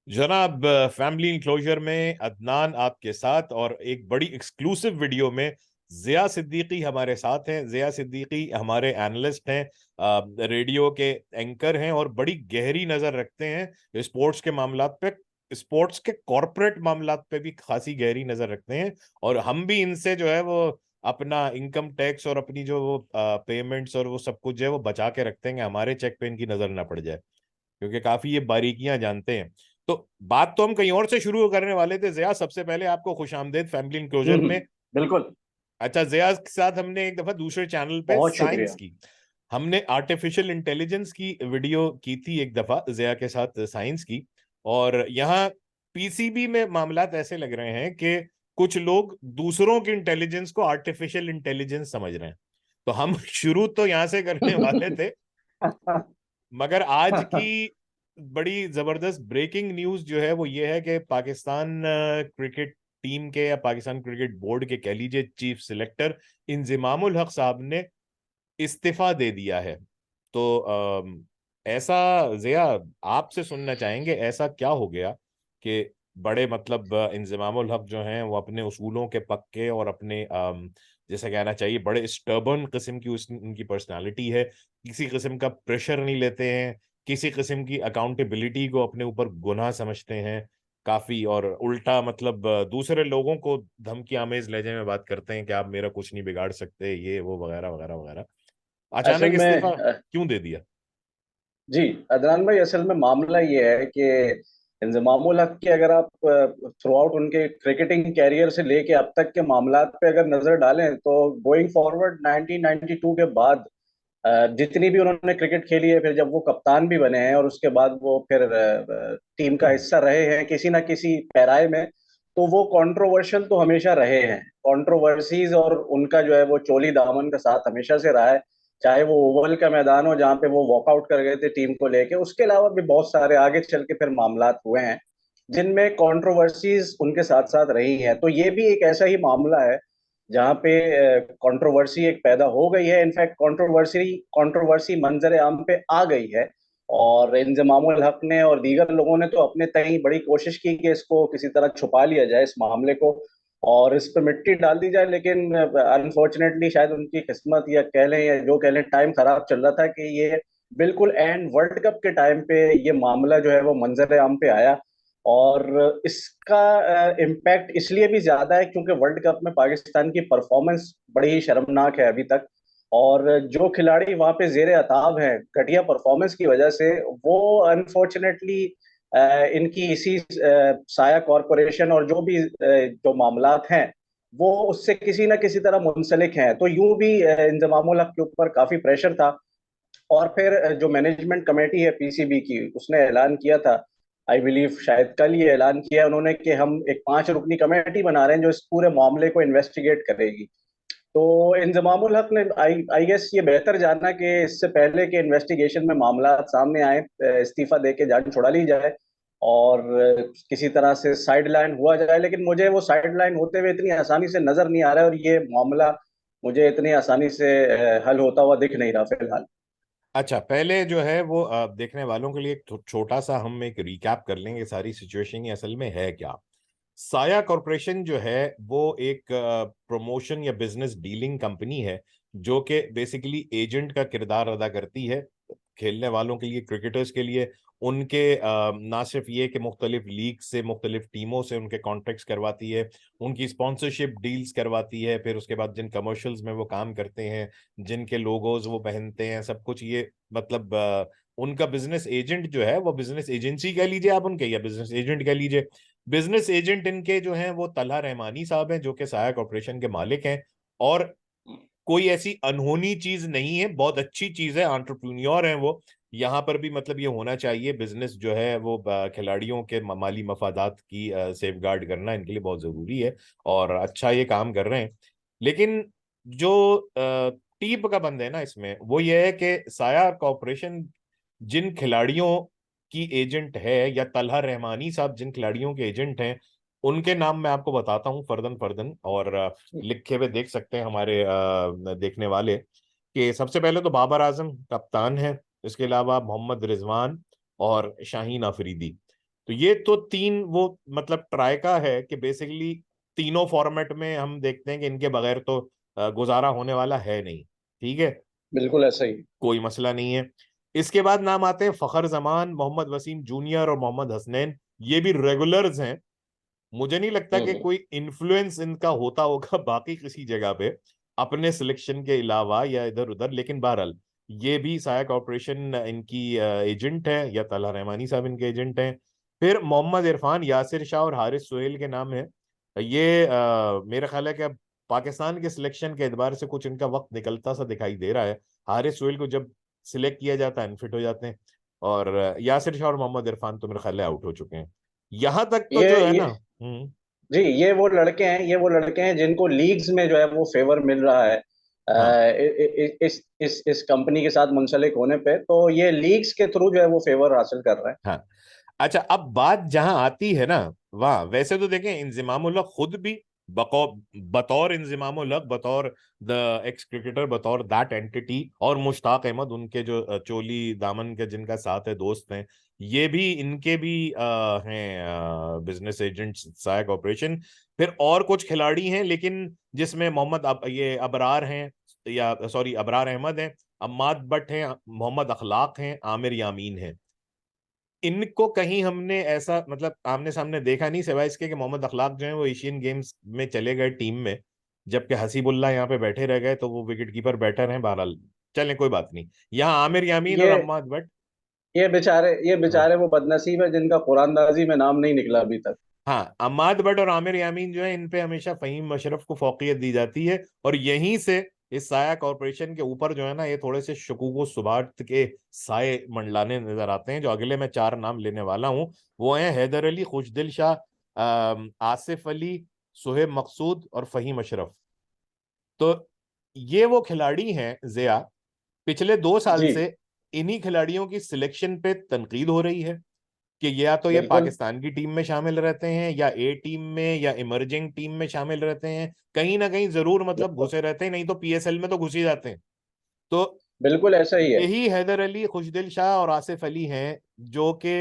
जनाब, family enclosure में अदनान आपके साथ, और एक बड़ी एक्सक्लूसिव वीडियो में जिया सिद्दीकी हमारे साथ हैं। जिया सिद्दीकी हमारे एनालिस्ट हैं, रेडियो के एंकर हैं और बड़ी गहरी नजर रखते हैं स्पोर्ट्स के मामलात पे। स्पोर्ट्स के कॉरपोरेट मामलात पे भी खासी गहरी नजर रखते हैं, और हम भी इनसे जो है वो अपना इनकम टैक्स और अपनी जो वो पेमेंट्स और वो सब कुछ जो है वो बचा के रखते हैं कि हमारे चेक पे इनकी नजर ना पड़ जाए, क्योंकि काफी ये बारीकियां जानते हैं। तो बात तो हम कहीं और से शुरू करने वाले थे। जया, सबसे पहले आपको खुशामदीद फैमिली इंक्लोजर में। बिल्कुल। अच्छा, जया के साथ हमने एक दफा दूसरे चैनल पे बहुत साइंस शुक्रिया। की, हमने आर्टिफिशियल इंटेलिजेंस की वीडियो की थी एक दफा जया के साथ, साइंस की। और यहाँ पीसीबी में मामलात ऐसे लग रहे हैं कि कुछ लोग दूसरों की इंटेलिजेंस को आर्टिफिशियल इंटेलिजेंस समझ रहे हैं। तो हम शुरू तो यहाँ से करने वाले थे, मगर आज की बड़ी जबरदस्त ब्रेकिंग न्यूज जो है वो ये है कि पाकिस्तान क्रिकेट टीम के, या पाकिस्तान क्रिकेट बोर्ड के कह लीजिए, चीफ सिलेक्टर इंजमामुल हक साहब ने इस्तीफा दे दिया है। तो ऐसा, जिया, आपसे सुनना चाहेंगे ऐसा क्या हो गया कि बड़े मतलब इंजमामुल हक जो हैं वो अपने उसूलों के पक्के और अपने जैसे कहना चाहिए बड़े स्टर्बन किस्म की उनकी पर्सनालिटी है, किसी किस्म का प्रेशर नहीं लेते हैं, किसी किस्म की अकाउंटेबिलिटी को अपने ऊपर गुनाह समझते हैं काफी, और उल्टा मतलब दूसरे लोगों को धमकी आमेज लहजे में बात करते हैं कि आप मेरा कुछ नहीं बिगाड़ सकते, ये वो वगैरह वगैरह वगैरह। असल अचानक में इस्तीफा क्यों दे दिया? जी, अदनान भाई, असल में मामला ये है कि इंजमामुल हक के अगर आप थ्रू आउट उनके क्रिकेटिंग कैरियर से लेके अब तक के मामलात पे अगर नजर डालें तो गोइंग फॉरवर्ड 1992 के बाद जितनी भी उन्होंने क्रिकेट खेली है, फिर जब वो कप्तान भी बने हैं और उसके बाद वो फिर टीम का हिस्सा रहे हैं किसी ना किसी पैराए में, तो वो कंट्रोवर्शियल तो हमेशा रहे हैं। कंट्रोवर्सीज और उनका जो है वो चोली दामन का साथ हमेशा से रहा है। चाहे वो ओवल का मैदान हो जहाँ पे वो वॉकआउट कर गए थे टीम को लेके, उसके अलावा भी बहुत सारे आगे चल के फिर मामलात हुए हैं जिनमें कंट्रोवर्सीज उनके साथ साथ रही हैं। तो ये भी एक ऐसा ही मामला है जहाँ पे कंट्रोवर्सी एक पैदा हो गई है। इनफैक्ट कंट्रोवर्सी कंट्रोवर्सी मंजर आम पे आ गई है, और इंजमामुल हक ने और दीगर लोगों ने तो अपने तय बड़ी कोशिश की कि इसको किसी तरह छुपा लिया जाए, इस मामले को, और इस पे मिट्टी डाल दी जाए। लेकिन अनफॉर्चुनेटली शायद उनकी किस्मत, या कह लें या जो कह लें, टाइम खराब चल रहा था कि ये बिल्कुल एंड वर्ल्ड कप के टाइम पे ये मामला जो है वो मंजर आम पे आया। और इसका इम्पैक्ट इसलिए भी ज्यादा है क्योंकि वर्ल्ड कप में पाकिस्तान की परफॉर्मेंस बड़ी ही शर्मनाक है अभी तक। और जो खिलाड़ी वहां पे जेर अताब हैं घटिया परफॉर्मेंस की वजह से, वो अनफॉर्चुनेटली इनकी इसी साया कॉरपोरेशन और जो भी जो मामलात हैं वो उससे किसी ना किसी तरह मुंसलिक हैं। तो यूं भी इंजमामुल हक के ऊपर काफी प्रेशर था। और फिर जो मैनेजमेंट कमेटी है पीसीबी की, उसने ऐलान किया था, आई बिलीव शायद कल ये ऐलान किया उन्होंने, कि हम एक 5 रुकनी कमेटी बना रहे हैं जो इस पूरे मामले को इन्वेस्टिगेट करेगी। तो इंजमामुल हक ने आई आई गेस ये बेहतर जाना कि इससे पहले के इन्वेस्टिगेशन में मामला सामने आए, इस्तीफा दे के जान छुड़ा ली जाए और किसी तरह से साइड लाइन हुआ जाए। लेकिन मुझे वो साइड लाइन होते हुए इतनी आसानी से नजर नहीं आ रहा है, और ये मामला मुझे इतनी आसानी से हल होता हुआ दिख नहीं रहा फिलहाल। अच्छा, पहले जो है वो देखने वालों के लिए एक छोटा सा हम एक रिकैप कर लेंगे सारी सिचुएशन, ये असल में है क्या। साया कॉरपोरेशन जो है वो एक प्रमोशन या बिजनेस डीलिंग कंपनी है, जो कि बेसिकली एजेंट का किरदार अदा करती है खेलने वालों के लिए, क्रिकेटर्स के लिए। उनके ना सिर्फ ये कि मुख्तलिफ लीग से, मुख्तलिफ टीमों से उनके कॉन्ट्रैक्ट्स करवाती है, उनकी स्पॉन्सरशिप डील्स करवाती है, फिर उसके बाद जिन कमर्शियल्स में वो काम करते हैं, जिनके लोगोज वो पहनते हैं, सब कुछ ये मतलब उनका बिजनेस एजेंट जो है वो बिजनेस एजेंसी कह लीजिए आप उनके, या बिजनेस एजेंट कह लीजिए। बिजनेस एजेंट इनके जो हैं वो तलहा रहमानी साहब हैं, जो कि साया कॉर्पोरेशन के मालिक हैं। और कोई ऐसी अनहोनी चीज नहीं है, बहुत अच्छी चीज है, एंटरप्रेन्योर हैं वो। यहाँ पर भी मतलब ये होना चाहिए, बिजनेस जो है वो खिलाड़ियों के माली मफादात की सेफ गार्ड करना इनके लिए बहुत जरूरी है, और अच्छा ये काम कर रहे हैं। लेकिन जो टीप का बंद है ना इसमें, वो ये है कि साया कॉर्पोरेशन जिन खिलाड़ियों की एजेंट है, या तलहा रहमानी साहब जिन खिलाड़ियों के एजेंट हैं, उनके नाम मैं आपको बताता हूँ फर्दन फर्दन, और लिखे हुए देख सकते हैं हमारे देखने वाले, कि सबसे पहले तो बाबर आजम कप्तान है, इसके अलावा मोहम्मद रिजवान और शाहीन अफरीदी। तो ये तो तीन वो मतलब ट्राइका है कि बेसिकली तीनों फॉर्मेट में हम देखते हैं कि इनके बगैर तो गुजारा होने वाला है नहीं। ठीक है, बिल्कुल ऐसा ही। कोई मसला नहीं है। इसके बाद नाम आते हैं फखर जमान, मोहम्मद वसीम जूनियर और मोहम्मद हसनैन। ये भी रेगुलर्स हैं। मुझे नहीं लगता कि हम्म। कोई इन्फ्लुएंस इनका होता होगा बाकी किसी जगह पे अपने सिलेक्शन के अलावा या इधर उधर, लेकिन बहरहाल ये भी साया कॉरपोरेशन इनकी एजेंट है, या तलहा रहमानी साहब इनके एजेंट हैं। फिर मोहम्मद इरफान, यासिर शाह और हारिस सोहेल के नाम है। ये मेरा ख्याल है कि अब पाकिस्तान के सिलेक्शन के एतबार से कुछ इनका वक्त निकलता सा दिखाई दे रहा है। हारिस सोहेल को जब सिलेक्ट किया जाता है अनफिट हो जाते हैं, और यासिर शाह और मोहम्मद इरफान तो मेरे ख्याल है आउट हो चुके हैं। यहां तक तो जो है ये ना। हम्म। जी, ये वो लड़के हैं जिनको लीग्स में जो है वो फेवर मिल रहा है हाँ इस कंपनी के साथ मुंसलिक होने पे, तो ये लीग्स के थ्रू जो है वो फेवर हासिल कर रहे हैं। हाँ। अच्छा, अब बात जहां आती है ना, वहां वैसे तो देखें इंजमामुल हक खुद भी बतौर इंजमामुल हक, बतौर द एक्स क्रिकेटर, बतौर दैट एंटिटी, और मुश्ताक अहमद उनके जो चोली दामन के जिनका साथ है, दोस्त हैं, ये भी इनके भी हैं बिजनेस एजेंट साया कॉर्पोरेशन। फिर और कुछ खिलाड़ी हैं, लेकिन जिसमें ये अबरार हैं, या सॉरी अबरार अहमद हैं, अम्माद बट हैं, मोहम्मद अखलाक हैं, आमिर यामीन हैं। इनको कहीं हमने ऐसा मतलब आमने सामने देखा नहीं, सिवाय इसके कि मोहम्मद अखलाक जो है वो एशियन गेम्स में चले गए टीम में, जबकि हसीबुल्ला यहाँ पे बैठे रह गए, तो वो विकेट कीपर बैटर हैं। बहरहाल चलें, कोई बात नहीं। यहाँ आमिर यामीन और ये अम्माद बट। ये हाँ बेचारे वो बदनसीब है जिनका कुरानदाजी में नाम नहीं निकला अभी तक। हाँ, अम्माद बट और आमिर यामीन जो है, इन पे हमेशा फहीम अशरफ को फौकियत दी जाती है, और यहीं से इस साया कॉरपोरेशन के ऊपर जो है ना, ये थोड़े से शकूक सुबात के साए मंडलाने नजर आते हैं। जो अगले मैं चार नाम लेने वाला हूँ, वो हैं हैदर अली, खुशदिल शाह, आसिफ अली, सुहेब मकसूद और फहीम अशरफ। तो ये वो खिलाड़ी हैं जिया, पिछले 2 साल जी से इन्हीं खिलाड़ियों की सिलेक्शन पे तनकीद हो रही है कि या तो ये बिल्कुल। पाकिस्तान की टीम में शामिल रहते हैं, या ए टीम में, या इमर्जिंग टीम में शामिल रहते हैं, कहीं ना कहीं जरूर मतलब बिल्कुल घुसे रहते हैं, नहीं तो पीएसएल में तो घुस ही जाते हैं। तो बिल्कुल ऐसा ही है। यही हैदर अली, खुशदिल शाह और आसिफ अली हैं जो कि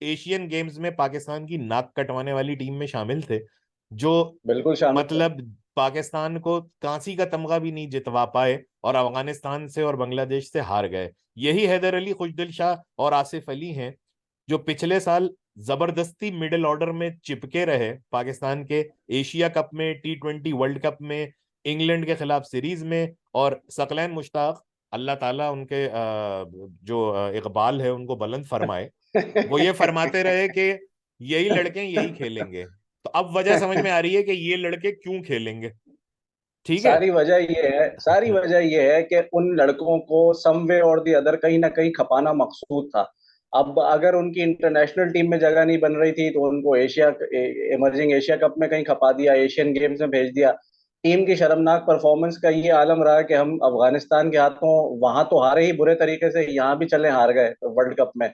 एशियन गेम्स में पाकिस्तान की नाक कटवाने वाली टीम में शामिल थे, जो बिल्कुल शामिल थे। मतलब पाकिस्तान को कांसी का तमगा भी नहीं जितवा पाए, और अफगानिस्तान से और बांग्लादेश से हार गए। यही हैदर अली, खुशदिल शाह और आसिफ अली हैं जो पिछले साल जबरदस्ती मिडिल ऑर्डर में चिपके रहे पाकिस्तान के, एशिया कप में, T20 वर्ल्ड कप में, इंग्लैंड के खिलाफ सीरीज में। और सकलैन मुश्ताक, अल्लाह ताला उनके जो इकबाल है उनको बुलंद फरमाए, वो ये फरमाते रहे कि यही लड़के यही खेलेंगे। तो अब वजह समझ में आ रही है कि ये लड़के क्यों खेलेंगे। ठीक है। सारी वजह ये है कि उन लड़कों को सम वे और दी अदर कहीं ना कहीं खपाना मकसूद था। अब अगर उनकी इंटरनेशनल टीम में जगह नहीं बन रही थी तो उनको इमर्जिंग एशिया कप में कहीं खपा दिया, एशियन गेम्स में भेज दिया। टीम की शर्मनाक परफॉर्मेंस का ये आलम रहा कि हम अफगानिस्तान के हाथों वहां तो हारे ही बुरे तरीके से, यहाँ भी चले हार गए वर्ल्ड कप में।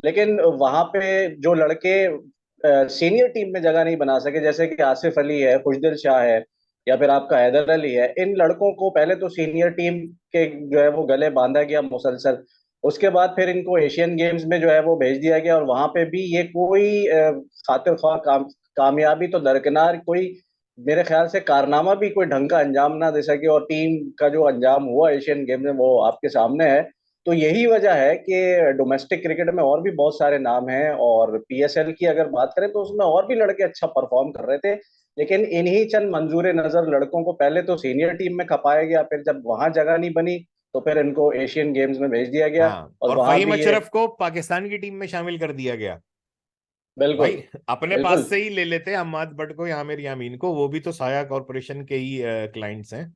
लेकिन वहां पे जो लड़के सीनियर टीम में जगह नहीं बना सके, जैसे कि आसिफ अली है, खुशदिल शाह है, या फिर आपका हैदर अली है, इन लड़कों को पहले तो सीनियर टीम के जो है वो गले बांधा गया मुसलसल। उसके बाद फिर इनको एशियन गेम्स में जो है वो भेज दिया गया, और वहां पे भी ये कोई खातिर ख्वाह कामयाबी तो दरकिनार, कोई मेरे ख्याल से कारनामा भी कोई ढंग का अंजाम ना दे सके, और टीम का जो अंजाम हुआ एशियन गेम में वो आपके सामने है। तो यही वजह है कि डोमेस्टिक क्रिकेट में और भी बहुत सारे नाम हैं, और पीएसएल की अगर बात करें तो उसमें और भी लड़के अच्छा परफॉर्म कर रहे थे। लेकिन इन्हीं चंद मंजूर नजर लड़कों को पहले तो सीनियर टीम में खपाया गया, फिर जब वहां जगह नहीं बनी तो फिर इनको एशियन गेम्स में भेज दिया गया, हाँ, और और वहां फहीम भी ये। अशरफ को पाकिस्तान की टीम में शामिल कर दिया गया। बिल्कुल भाई अपने पास बिल्कुल। से ही ले लेते हैं अम्माद बट को या आमिर यामीन को, वो भी तो साया कॉरपोरेशन के ही क्लाइंट्स हैं।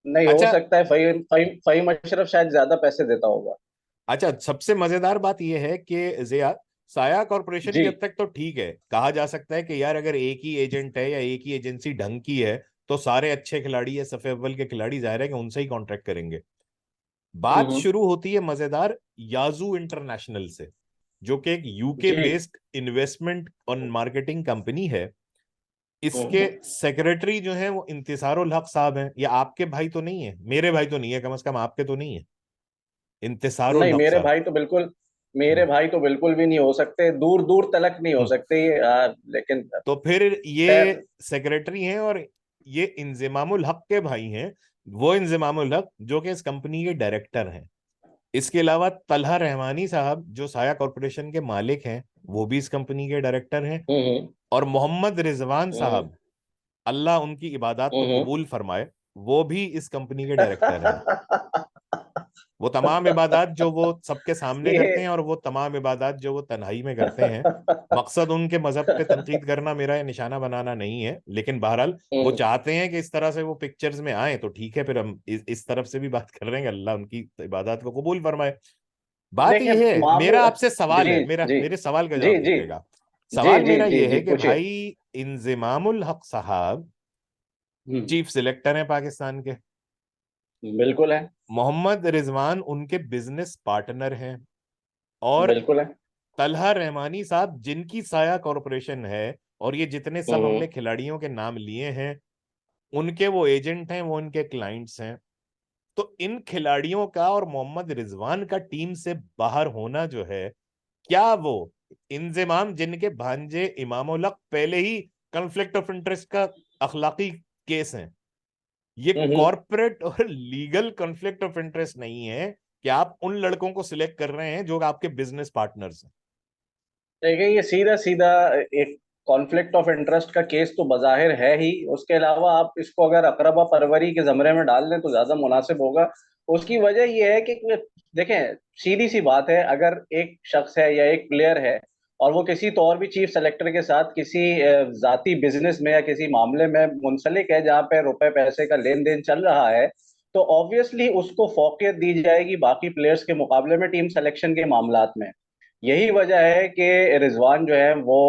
नहीं हो अच्छा। सकता है, फहीम फहीम फहीम अशरफ शायद ज्यादा पैसे देता होगा। अच्छा, सबसे मजेदार बात यह है कि जिया, साया कॉरपोरेशन जी। की हद तक तो ठीक है, कहा जा सकता है कि यार अगर एक ही एजेंट है या एक ही एजेंसी ढंग की है, तो सारे अच्छे खिलाड़ी या सफे अव्वल के खिलाड़ी जाहिर है कि उनसे ही कॉन्ट्रैक्ट करेंगे। बात हम्म। शुरू होती है मजेदार याजू इंटरनेशनल से, जो कि एक यूके जी। बेस्ड इन्वेस्टमेंट और मार्केटिंग कंपनी है। इसके हम्म। सेक्रेटरी जो हैं वो इंतिसारुल हक साहब हैं। ये आपके भाई तो नहीं है, मेरे भाई तो नहीं है, कम से कम आपके तो नहीं है, इंतिसारुल नहीं, हक मेरे साहब। भाई तो बिल्कुल मेरे भाई तो बिल्कुल भी नहीं हो सकते, दूर दूर तलक नहीं हो सकते ये, लेकिन तो फिर ये खैर। सेक्रेटरी हैं, और ये इंजमामुल हक के भाई हैं। वो इंजमामुल हक जो कि इस कंपनी के डायरेक्टर हैं। इसके अलावा तलहा रहमानी साहब जो साया कॉरपोरेशन के मालिक हैं, वो भी इस कंपनी के डायरेक्टर हैं। हम्म। और मोहम्मद रिजवान हम्म। साहब, अल्लाह उनकी इबादत को हम्म। कबूल फरमाए, वो भी इस कंपनी के डायरेक्टर हैं। वो तमाम इबादत जो वो सबके सामने करते ये हैं, और वो तमाम इबादत जो वो तन्हाई में करते हैं। मकसद उनके मजहब पे तनकीद करना, मेरा ये निशाना बनाना नहीं है, लेकिन बहरहाल वो हम्म। चाहते हैं कि इस तरह से वो पिक्चर्स में आए, तो ठीक है, फिर हम इस तरफ से भी बात कर रहे हैं, अल्लाह उनकी इबादत को कबूल फरमाए। बात देखिए यह है, मेरा मामला। आपसे सवाल जी है, मेरा जी मेरे सवाल का जी जवाब जी दीजिएगा। जी सवाल जी मेरा जी यह जी है कि पूछिए। भाई, इंजमामुल हक साहब हम्म। चीफ सिलेक्टर हैं पाकिस्तान के। बिल्कुल है। मोहम्मद रिजवान उनके बिजनेस पार्टनर हैं। और बिल्कुल है। तलहा रहमानी साहब जिनकी साया कॉरपोरेशन है, और ये जितने सब हम्म। हमने खिलाड़ियों के नाम लिए हैं, उनके वो एजेंट हैं, वो उनके क्लाइंट्स हैं। तो इन खिलाड़ियों का और मोहम्मद रिजवान का टीम से बाहर होना जो है, क्या वो इंजमाम जिनके भांजे इमाम उल हक पहले ही कॉन्फ्लिक्ट ऑफ इंटरेस्ट का अखलाकी केस है, ये हम्म। कॉरपोरेट और लीगल कॉन्फ्लिक्ट ऑफ इंटरेस्ट नहीं है कि आप उन लड़कों को सिलेक्ट कर रहे हैं जो आपके बिजनेस पार्टनर्स हैं? देखिए ये सीधा सीधा एक कॉन्फ्लिक्ट ऑफ इंटरेस्ट का केस तो बज़ाहिर है ही। उसके अलावा आप इसको अगर अकरबा परवरी के जमरे में डाल दें तो ज्यादा मुनासिब होगा। उसकी वजह यह है कि देखें, सीधी सी बात है, अगर एक शख्स है या एक प्लेयर है और वो किसी तो और भी चीफ सेलेक्टर के साथ किसी जाती बिजनेस में या किसी मामले में मुंसलिक है जहां पे रुपए पैसे का लेन देन चल रहा है, तो ऑब्वियसली उसको फौकियत दी जाएगी बाकी प्लेयर्स के मुकाबले में टीम सिलेक्शन के मामलात में। यही वजह है कि रिजवान जो है वो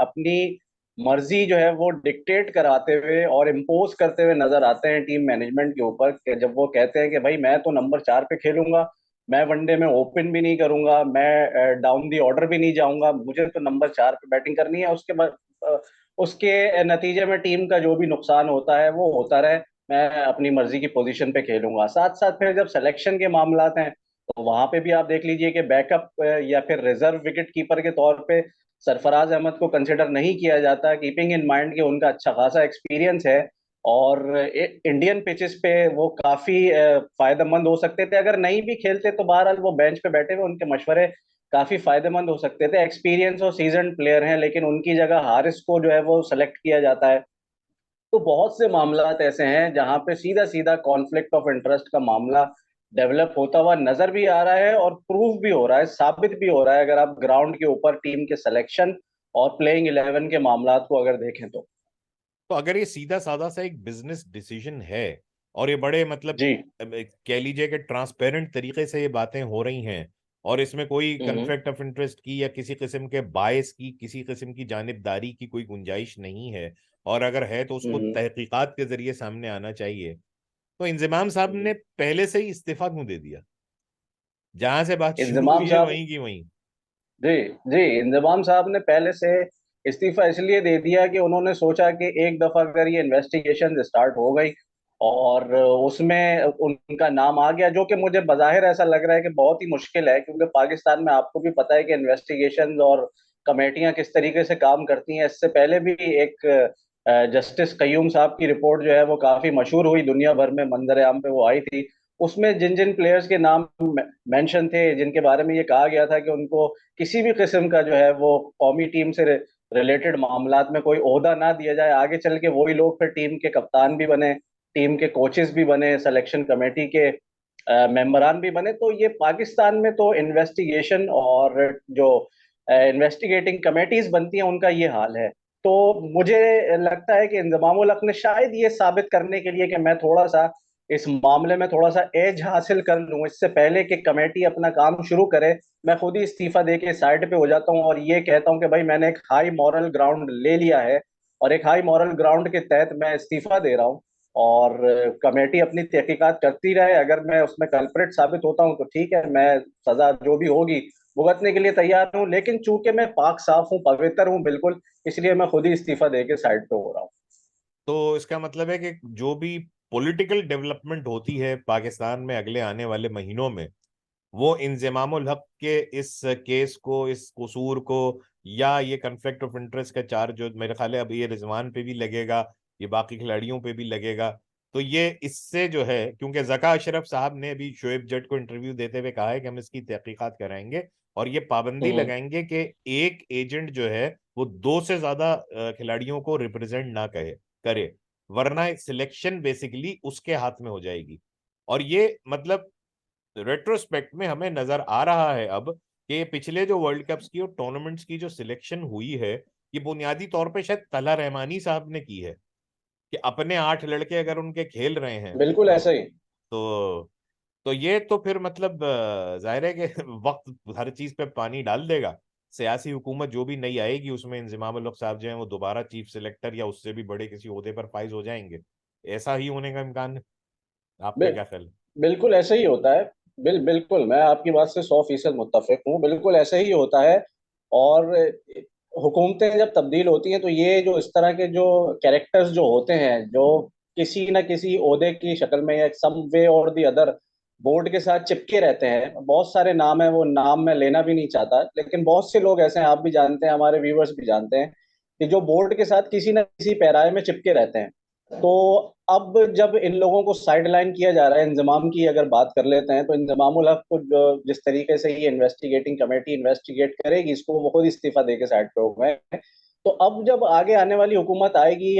अपनी मर्जी जो है वो डिक्टेट कराते हुए और इम्पोज करते हुए नजर आते हैं टीम मैनेजमेंट के ऊपर, कि जब वो कहते हैं कि भाई मैं तो नंबर 4 पे खेलूंगा, मैं वनडे में ओपन भी नहीं करूंगा, मैं डाउन दी ऑर्डर भी नहीं जाऊंगा, मुझे तो नंबर 4 पे बैटिंग करनी है। उसके बाद उसके नतीजे में टीम का जो भी नुकसान होता है वो होता रहे, मैं अपनी मर्जी की पोजीशन पे खेलूंगा। साथ साथ फिर जब सिलेक्शन के मामलात हैं तो वहां पे भी आप देख लीजिए कि बैकअप या फिर रिजर्व विकेट कीपर के तौर पे सरफराज अहमद को कंसिडर नहीं किया जाता, कीपिंग इन माइंड कि उनका अच्छा खासा एक्सपीरियंस है और इंडियन पिचेस पे वो काफी फायदेमंद हो सकते थे। अगर नहीं भी खेलते तो बहरहाल वो बेंच पे बैठे हुए उनके मशवरे काफी फायदेमंद हो सकते थे। एक्सपीरियंस और सीजन प्लेयर हैं, लेकिन उनकी जगह हारिस को जो है वो सेलेक्ट किया जाता है। तो बहुत से मामलात ऐसे हैं जहां पे सीधा सीधा कॉन्फ्लिक्ट ऑफ इंटरेस्ट का मामला डेवलप होता हुआ नजर भी आ रहा है और प्रूव भी हो रहा है, साबित भी हो रहा है, अगर आप ग्राउंड के ऊपर टीम के सिलेक्शन और प्लेइंग 11 के मामलात को अगर देखें तो। तो अगर ये सीधा साधा सा एक बिजनेस डिसीजन है, और ये बड़े मतलब जी। कह लीजिए कि ट्रांसपेरेंट तरीके से ये बातें हो रही हैं, और इसमें कोई हम्म। कन्फ्लिक्ट ऑफ इंटरेस्ट की या किसी किस्म के बायस की, किसी किस्म की जानिबदारी की कोई गुंजाइश नहीं है, और अगर है तो उसको हम्म। तहकीकात के जरिए सामने आना चाहिए, तो इंजमाम साहब हम्म। ने पहले से ही इस्तीफा क्यों दे दिया? जहां से बात शुरू इंजमाम हुई है साहब। वहीं की वहीं। जी जी, इंजमाम साहब ने पहले से इस्तीफा इसलिए दे दिया कि उन्होंने सोचा कि एक दफा अगर ये इन्वेस्टिगेशन स्टार्ट हो गई और उसमें उनका नाम आ गया, जो कि मुझे बज़ाहिर ऐसा लग रहा है कि बहुत ही मुश्किल है, क्योंकि पाकिस्तान में आपको भी पता है कि इन्वेस्टिगेशन और कमेटियां किस तरीके से काम करती हैं। इससे पहले भी एक जस्टिस कयूम साहब की रिपोर्ट जो है वो काफी मशहूर हुई, दुनिया भर में मंजर आम पे वो आई थी। उसमें जिन जिन प्लेयर्स के नाम मेंशन थे, जिनके बारे में ये कहा गया था कि उनको किसी भी किस्म का जो है वो कौमी टीम से रिलेटेड मामलात में कोई ओहदा ना दिया जाए, आगे चल के वही लोग फिर टीम के कप्तान भी बने, टीम के कोचेस भी बने, सिलेक्शन कमेटी के मेंबरान भी बने। तो ये पाकिस्तान में तो इन्वेस्टिगेशन और जो इन्वेस्टिगेटिंग कमेटीज बनती हैं उनका ये हाल है। तो मुझे लगता है कि इंजमाम उल हक ने शायद ये साबित करने के लिए कि मैं थोड़ा सा इस मामले में थोड़ा सा एज हासिल कर लूं, इससे पहले कि कमेटी अपना काम शुरू करे, मैं खुद ही इस्तीफा दे के साइड पे हो जाता हूं और ये कहता हूं कि भाई मैंने एक हाई मॉरल ग्राउंड ले लिया है और एक हाई मॉरल ग्राउंड के तहत मैं इस्तीफा दे रहा हूं। और कमेटी अपनी तहकीकात करती रहे, अगर मैं उसमें कल्प्रिट साबित होता हूं तो ठीक है, मैं सजा जो भी होगी भुगतने के लिए तैयार हूं, लेकिन चूंकि मैं पाक साफ हूं, पवित्र हूं बिल्कुल, इसलिए मैं खुद ही इस्तीफा दे के साइड पे हो रहा हूँ। तो इसका मतलब है कि जो भी पॉलिटिकल डेवलपमेंट होती है पाकिस्तान में अगले आने वाले महीनों में, वो इंजमामुल हक के इस केस को, इस कसूर को, या ये कन्फ्लिक्ट ऑफ इंटरेस्ट का चार्ज जो मेरे ख्याल है अब ये रिजवान पे भी लगेगा, ये बाकी खिलाड़ियों पे भी लगेगा, तो ये इससे जो है, क्योंकि जका अशरफ साहब ने अभी शोएब जट को इंटरव्यू देते हुए कहा है कि हम इसकी तहकीकात कराएंगे और ये पाबंदी हम्म। लगाएंगे कि एक एजेंट जो है वो दो से ज्यादा खिलाड़ियों को रिप्रेजेंट ना करे, वरना सिलेक्शन बेसिकली उसके हाथ में हो जाएगी। और ये मतलब रेट्रोस्पेक्ट में हमें नजर आ रहा है अब कि पिछले जो वर्ल्ड कप्स की और टूर्नामेंट्स की जो सिलेक्शन हुई है, ये बुनियादी तौर पे शायद तला रहमानी साहब ने की है, कि अपने 8 लड़के अगर उनके खेल रहे हैं बिल्कुल ऐसा ही। तो तो ये तो फिर मतलब जाहिर है कि वक्त हर चीज पे पानी डाल देगा। सियासी हुकूमत जो भी नई आएगी उसमें इंजमाम उल हक साहब जो है वो दोबारा चीफ सिलेक्टर या उससे भी बड़े किसी ओहदे पर फाइज हो जाएंगे, ऐसा ही होने का इम्कान है। आपका बिल, क्या ख्याल है? बिल्कुल ऐसा ही होता है। बिल्कुल मैं आपकी बात से 100% मुत्तफिक हूँ, बिल्कुल ऐसा ही होता है। और हुकूमतें जब तब्दील होती हैं तो ये जो इस तरह के जो कैरेक्टर्स जो होते हैं, जो किसी न किसी ओहदे की शक्ल में या सम वे और दी अदर बोर्ड के साथ चिपके रहते हैं, बहुत सारे नाम है, वो नाम मैं लेना भी नहीं चाहता, लेकिन बहुत से लोग ऐसे हैं, आप भी जानते हैं, हमारे व्यूवर्स भी जानते हैं, कि जो बोर्ड के साथ किसी न किसी पैराए में चिपके रहते हैं। तो अब जब इन लोगों को साइडलाइन किया जा रहा है, इंजमाम की अगर बात कर लेते हैं, तो इंजमामुल हक को जिस तरीके से ये इन्वेस्टिगेटिंग कमेटी इन्वेस्टिगेट करेगी, इसको वो खुद इस्तीफा दे के साइड पे हो गए हैं। तो अब जब आगे आने वाली हुकूमत आएगी,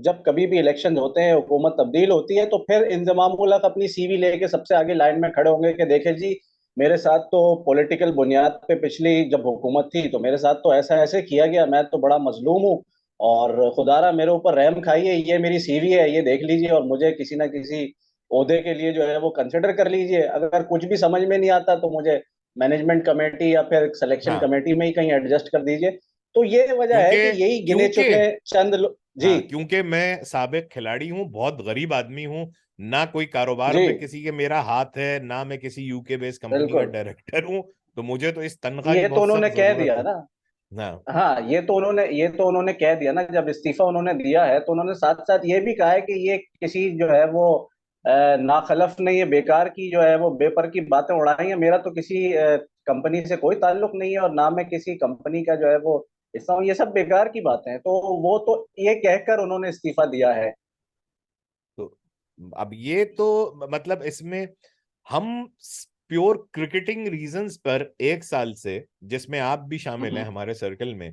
जब कभी भी इलेक्शन होते हैं, हुकूमत तब्दील होती है, तो फिर इंजमामुल हक अपनी सीवी लेके सबसे आगे लाइन में खड़े होंगे कि देखे जी, मेरे साथ तो पॉलिटिकल बुनियाद पे पिछली जब हुकूमत थी तो मेरे साथ तो ऐसा ऐसे किया गया, मैं तो बड़ा मजलूम हूँ, और खुदारा मेरे ऊपर रहम खाइए, ये मेरी सीवी है, ये देख लीजिए, और मुझे किसी ना किसी ओहदे के लिए जो है वो कंसिडर कर लीजिए। अगर कुछ भी समझ में नहीं आता तो मुझे मैनेजमेंट कमेटी या फिर सिलेक्शन हाँ, कमेटी में ही कहीं एडजस्ट कर दीजिए। तो ये वजह है क्योंकि कि यही गिने क्योंकि चुने चंद जी। हाँ, क्योंकि मैं साबिक खिलाड़ी हूँ, बहुत गरीब आदमी हूँ, ना कोई कारोबार जी में किसी के मेरा हाथ है, ना मैं किसी यूके बेस्ड कंपनी का बिल्कुल। डायरेक्टर हूँ, तो मुझे तो इस तनख्वाह की ये तो बहुत उन्होंने सख्त कह जरूरत दिया है। ना। ना। हाँ, ये तो उन्होंने कह दिया ना, जब इस्तीफा उन्होंने दिया है तो उन्होंने साथ साथ ये भी कहा है कि ये किसी जो है वो नाखलफ ने ये बेकार की जो है वो बेपर की बातें उड़ाई हैं, मेरा तो किसी कंपनी से कोई ताल्लुक नहीं है और ना मैं किसी कंपनी का जो है वो हिस्सा हूँ, ये सब बेकार की बातें हैं। तो वो तो ये कहकर उन्होंने इस्तीफा दिया है। तो अब ये तो मतलब इसमें हम प्योर क्रिकेटिंग रीजंस पर एक साल से, जिसमें आप भी शामिल हैं हम्म। हमारे सर्कल में,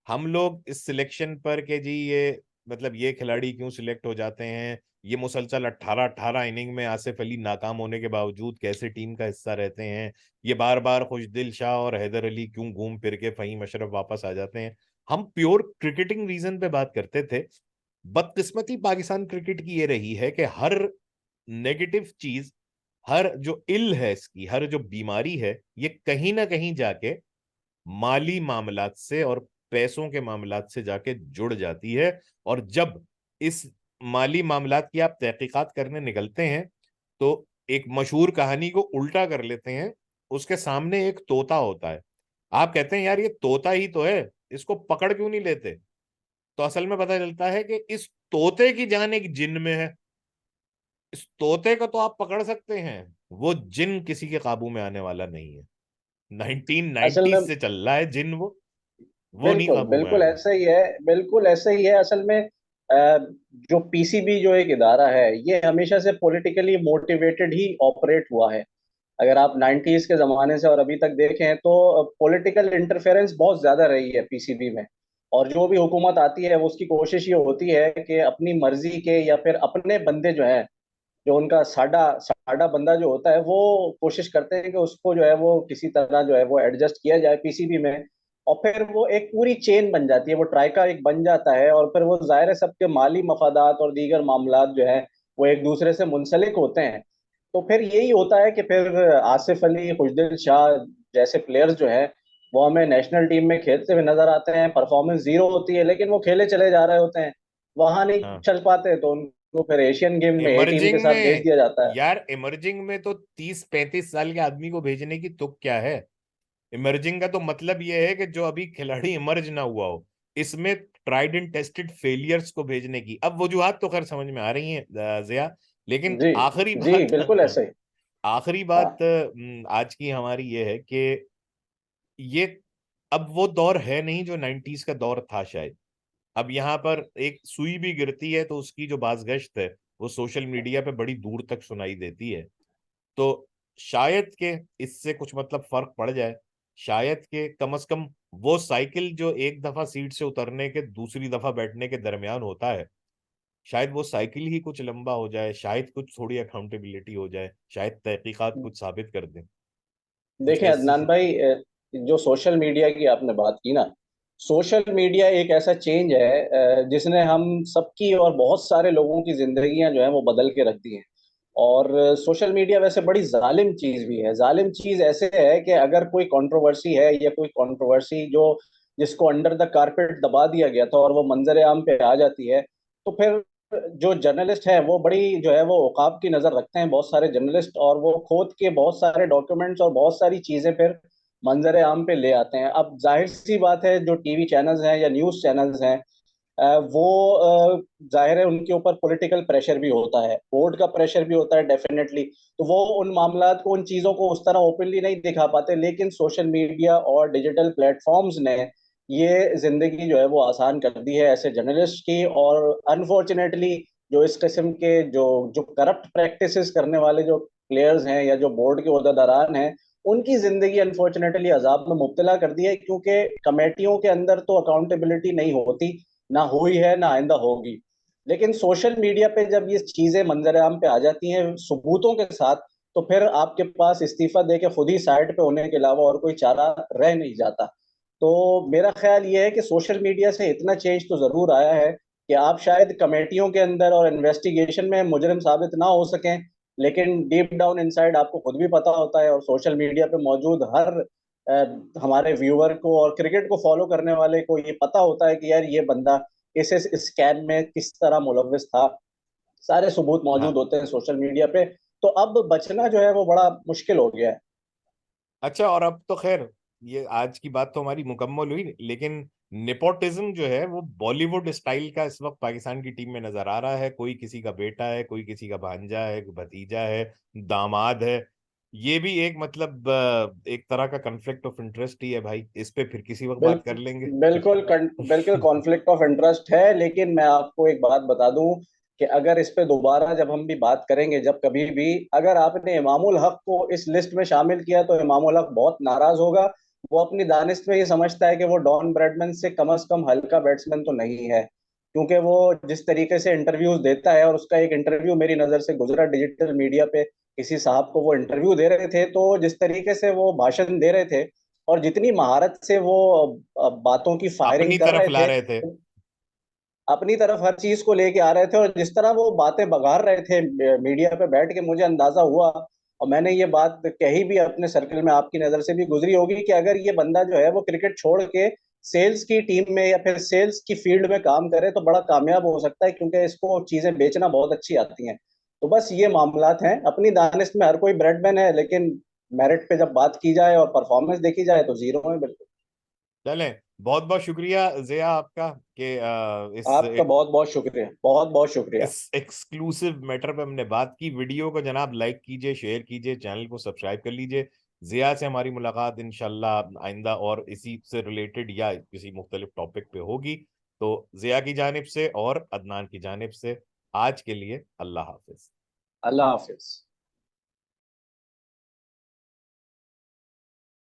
हम लोग इस सिलेक्शन पर के जी ये मतलब ये खिलाड़ी क्यों सिलेक्ट हो जाते हैं, ये मुसलसल 18-18 इनिंग में आसिफ अली नाकाम होने के बावजूद कैसे टीम का हिस्सा रहते हैं, ये बार बार खुशदिल शाह और हैदर अली क्यों घूम फिर के फहीम अशरफ वापस आ जाते हैं, हम प्योर क्रिकेटिंग रीजन पे बात करते थे। बदकिस्मती पाकिस्तान क्रिकेट की ये रही है कि हर नेगेटिव चीज, हर जो इल है इसकी, हर जो बीमारी है, ये कहीं ना कहीं जाके माली मामलात से और पैसों के मामलात से जाके जुड़ जाती है। और जब इस माली मामलात की आप तहकीकात करने निकलते हैं तो एक मशहूर कहानी को उल्टा कर लेते हैं, उसके सामने एक तोता होता है, आप कहते हैं यार ये तोता ही तो है, इसको पकड़ क्यों नहीं लेते, तो असल में पता चलता है कि इस तोते की जान एक जिन में है। इस तोते को तो आप पकड़ सकते हैं, वो जिन किसी के काबू में आने वाला नहीं है। असल 1990 में से चल रहा है जिन, वो नहीं बिल्कुल काबू में बिल्कुल आएगा। ऐसा ही है, बिल्कुल ऐसा ही है। असल में जो पीसीबी जो एक इदारा है, ये हमेशा से पॉलिटिकली मोटिवेटेड ही ऑपरेट हुआ है। अगर आप 90s के जमाने से और अभी तक देखें तो पॉलिटिकल इंटरफेरेंस बहुत ज्यादा रही है पीसीबी में। और जो भी हुकूमत आती है वो उसकी कोशिश ये होती है कि अपनी मर्जी के या फिर अपने बंदे जो हैं, जो उनका साडा साडा बंदा जो होता है, वो कोशिश करते हैं कि उसको जो है वो किसी तरह जो है वो एडजस्ट किया जाए पीसीबी में। और फिर वो एक पूरी चेन बन जाती है, वो ट्राइका एक बन जाता है, और फिर वो जाहिर है सबके माली मफादात और दीगर मामलात जो है वो एक दूसरे से मुंसलिक होते हैं। तो फिर यही होता है कि फिर आसिफ अली, खुशदिल शाह जैसे प्लेयर्स जो है वो हमें नेशनल टीम में खेलते हुए नजर आते हैं, परफॉर्मेंस जीरो होती है, लेकिन वो खेले चले जा रहे होते हैं, वहां नहीं हाँ, चल पाते तो उनको फिर एशियन गेम में ए टीम के इमर्जिंग साथ भेज में, दिया जाता है। यार इमर्जिंग में तो 30-35 साल के आदमी को भेजने की तुक क्या है? इमर्जिंग का तो मतलब ये है कि जो अभी खिलाड़ी इमर्ज ना हुआ हो, इसमें ट्राइड एंड टेस्टेड फेलियर्स को भेजने की अब वजूहत तो खैर समझ में आ रही हैं जिया, लेकिन जी आखिरी जी बात बिल्कुल ऐसे ही। आखिरी हाँ। बात आज की हमारी ये है कि ये अब वो दौर है नहीं जो 90s का दौर था शायद। अब यहाँ पर एक सुई भी गिरती है तो उसकी जो बाज़गश्त है वो सोशल मीडिया पे बड़ी दूर तक सुनाई देती है। तो शायद के इससे कुछ मतलब फर्क पड़ जाए, शायद के कम से कम वो साइकिल जो एक दफा सीट से उतरने के दूसरी दफा बैठने के दरमियान होता है, शायद वो साइकिल ही कुछ लंबा हो जाए, शायद कुछ थोड़ी अकाउंटेबिलिटी हो जाए, शायद तहकीकात कुछ साबित कर दें। कुछ देखें ऐसी अदनान भाई, जो सोशल मीडिया की आपने बात की ना, सोशल मीडिया एक ऐसा चेंज है जिसने हम सबकी और बहुत सारे लोगों की जिंदगियां जो है वो बदल के रख दी हैं। और सोशल मीडिया वैसे बड़ी जालिम चीज भी है। जालिम चीज ऐसे है कि अगर कोई कंट्रोवर्सी है या कोई कंट्रोवर्सी जो जिसको अंडर द कारपेट दबा दिया गया था और वो मंजर आम पे आ जाती है, तो फिर जो जर्नलिस्ट है वो बड़ी जो है वो औकाब की नजर रखते हैं, बहुत सारे जर्नलिस्ट, और वो खोद के बहुत सारे डॉक्यूमेंट्स और बहुत सारी चीजें फिर मंजर आम पे ले आते हैं। अब जाहिर सी बात है, जो टीवी चैनल्स हैं या न्यूज चैनल्स हैं, वो जाहिर है उनके ऊपर पॉलिटिकल प्रेशर भी होता है, बोर्ड का प्रेशर भी होता है डेफिनेटली। तो वो उन मामलात को, उन चीजों को उस तरह ओपनली नहीं दिखा पाते। लेकिन सोशल मीडिया और डिजिटल प्लेटफॉर्म्स ने ये जिंदगी जो है वो आसान कर दी है ऐसे जर्नलिस्ट की। और अनफॉर्चुनेटली जो इस किस्म के जो जो करप्ट प्रैक्टिसेस करने वाले जो प्लेयर्स हैं या जो बोर्ड के ओहदेदारान हैं, उनकी जिंदगी अनफॉर्चुनेटली अजाब में मुब्तला कर दी है, क्योंकि कमेटियों के अंदर तो अकाउंटेबिलिटी नहीं होती, ना हुई है, ना आइंदा होगी। लेकिन सोशल मीडिया पे जब ये चीजें मंजर आम पे आ जाती हैं सबूतों के साथ, तो फिर आपके पास इस्तीफा दे के खुद ही साइड पे होने के अलावा और कोई चारा रह नहीं जाता। तो मेरा ख्याल ये है कि सोशल मीडिया से इतना चेंज तो जरूर आया है कि आप शायद कमेटियों के अंदर और इन्वेस्टिगेशन में मुजरिम साबित ना हो सकें, लेकिन डीप डाउन इनसाइड आपको खुद भी पता होता है, और सोशल मीडिया पे मौजूद हर हमारे व्यूअर को और क्रिकेट को फॉलो करने वाले को ये पता होता है कि यार ये बंदा इस स्कैम में किस तरह मुलविस था। सारे सबूत मौजूद हाँ। होते हैं सोशल मीडिया पे। तो अब बचना जो है वो बड़ा मुश्किल हो गया है। अच्छा, और अब तो खैर ये आज की बात तो हमारी मुकम्मल हुई, लेकिन नेपोटिज्म जो है वो बॉलीवुड स्टाइल का इस वक्त पाकिस्तान की टीम में नजर आ रहा है। कोई किसी का बेटा है, कोई किसी का भांजा है, भतीजा है, दामाद है। ये भी एक मतलब एक तरह का कन्फ्लिक्ट ऑफ इंटरेस्ट ही है भाई। इस पे फिर किसी वक्त बात कर बिल्कुल लेंगे। बिल्कुल कॉन्फ्लिक्ट ऑफ इंटरेस्ट है। लेकिन मैं आपको एक बात बता दूं कि अगर इस पे दोबारा जब हम भी बात करेंगे, जब कभी भी अगर आपने इमामुल हक को इस लिस्ट में शामिल किया, तो इमामुल हक बहुत नाराज होगा। वो अपनी दानिश में ये समझता है कि वो डॉन ब्रैडमैन से कम हल्का बैट्समैन तो नहीं है, क्योंकि वो जिस तरीके से इंटरव्यूज देता है, और उसका एक इंटरव्यू मेरी नज़र से गुजरा डिजिटल मीडिया पे, किसी साहब को वो इंटरव्यू दे रहे थे, तो जिस तरीके से वो भाषण दे रहे थे और जितनी महारत से वो बातों की फायरिंग अपनी कर तरफ रहे ला थे, रहे थे। अपनी तरफ हर चीज को लेके आ रहे थे, और जिस तरह वो बातें बघार रहे थे मीडिया पे बैठ के, मुझे अंदाजा हुआ, और मैंने ये बात कही भी अपने सर्कल में, आपकी नजर से भी गुजरी होगी, कि अगर ये बंदा जो है वो क्रिकेट छोड़ के सेल्स की टीम में या फिर सेल्स की फील्ड में काम करे तो बड़ा कामयाब हो सकता है, क्योंकि इसको चीजें बेचना बहुत अच्छी आती हैं। तो बस ये मामलात हैं। अपनी दानिश में हर कोई ब्रेडमैन है, लेकिन मेरिट पे जब बात की जाए और परफॉर्मेंस देखी जाए तो जीरो है बिल्कुल। चलें, बहुत बहुत शुक्रिया जिया आपका कि इस आपका बहुत बहुत शुक्रिया, बहुत बहुत शुक्रिया। इस एक्सक्लूसिव मैटर पे हमने बात की। वीडियो को जनाब लाइक कीजिए, शेयर कीजिए, चैनल को सब्सक्राइब कर लीजिए। जिया से हमारी मुलाकात इंशाल्लाह आइंदा और इसी से रिलेटेड या किसी मुख्तलिफ टॉपिक पे होगी। तो जिया की जानिब से और अदनान की जानिब से आज के लिए अल्लाह हाफिज। अल्लाह हाफिज।